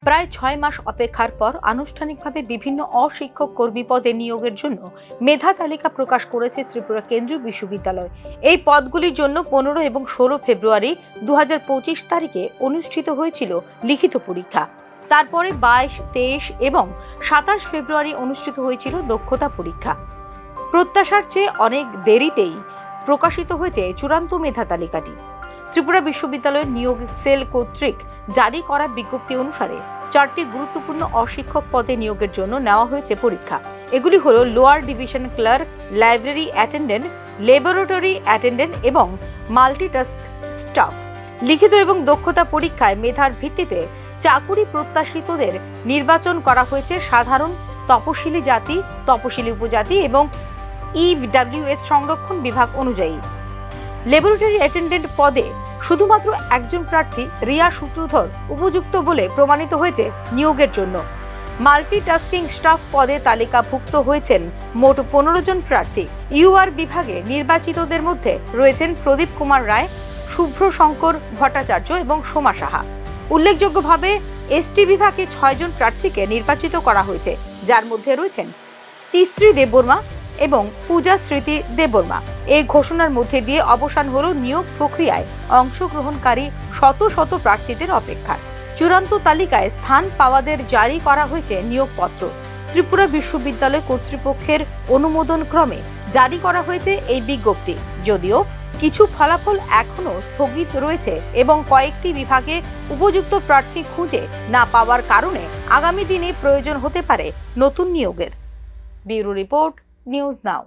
প্রায় ৬ মাস অপেক্ষার পর আনুষ্ঠানিকভাবে বিভিন্ন অশিক্ষক কর্মী পদে নিয়োগের জন্য মেধা তালিকা প্রকাশ করেছে ত্রিপুরা কেন্দ্রীয় বিশ্ববিদ্যালয়। এই পদগুলির জন্য ১৫ এবং ১৬ ফেব্রুয়ারি ২০২৫ তারিখে অনুষ্ঠিত হয়েছিল লিখিত পরীক্ষা। তারপরে ২২, ২৩ এবং ২৭ ফেব্রুয়ারি অনুষ্ঠিত হয়েছিল দক্ষতা পরীক্ষা। প্রত্যাশার চেয়ে অনেক দেরিতেই প্রকাশিত হয়েছে চূড়ান্ত মেধা তালিকাটি। ত্রিপুরা বিশ্ববিদ্যালয়ের নিয়োগ সেল কর্তৃক জারি করা বিজ্ঞপ্তি অনুসারে ৪টি গুরুত্বপূর্ণ অশিক্ষক পদে নিয়োগের জন্য নেওয়া হয়েছে পরীক্ষা। এগুলি হল lower division clerk, library attendant, laboratory attendant এবং মাল্টিটাস্ক স্টাফ। লিখিত এবং দক্ষতা পরীক্ষায় মেধার ভিত্তিতে চাকুরি প্রত্যাশিতদের নির্বাচন করা হয়েছে সাধারণ, তপশিলি জাতি, তপশিলি উপজাতি এবং ইডব্লিউএস সংরক্ষণ বিভাগ অনুযায়ী। ল্যাবরেটরি অ্যাটেন্ডেন্ট পদে শুধুমাত্র একজন প্রার্থী রিয়া সূত্রধর উপযুক্ত বলে প্রমাণিত হয়েছে নিয়োগের জন্য। মাল্টিটাস্কিং স্টাফ পদে তালিকাভুক্ত হয়েছেন মোট ১৫ জন প্রার্থী। ইউআর বিভাগে নির্বাচিতদের মধ্যে রয়েছেন প্রদীপ কুমার রায়, শুভ্র শঙ্কর ভট্টাচার্য এবং সোমা সাহা। উল্লেখযোগ্যভাবে এসটি বিভাগে ৬ জন প্রার্থীকে নির্বাচিত করা হয়েছে, যার মধ্যে রয়েছেন তিশ্রী দেববর্মা এবং পূজা স্মৃতি দেববর্মা। এই ঘোষণার মধ্যে দিয়ে অবসান হলো নিয়োগ প্রক্রিয়ায় অংশগ্রহণকারী শত শত প্রার্থীদের অপেক্ষা। চূড়ান্ত তালিকায় স্থান পাওয়াদের জারি করা হয়েছে নিয়োগপত্র। ত্রিপুরা বিশ্ববিদ্যালয় কর্তৃপক্ষের অনুমোদন ক্রমে জারি করা হয়েছে এই বিজ্ঞপ্তি, যদিও কিছু ফলাফল এখনো স্থগিত রয়েছে এবং কয়েকটি বিভাগে উপযুক্ত প্রার্থী খুঁজে না পাওয়ার কারণে আগামী দিনে প্রয়োজন হতে পারে নতুন নিয়োগের। Bureau report, news now.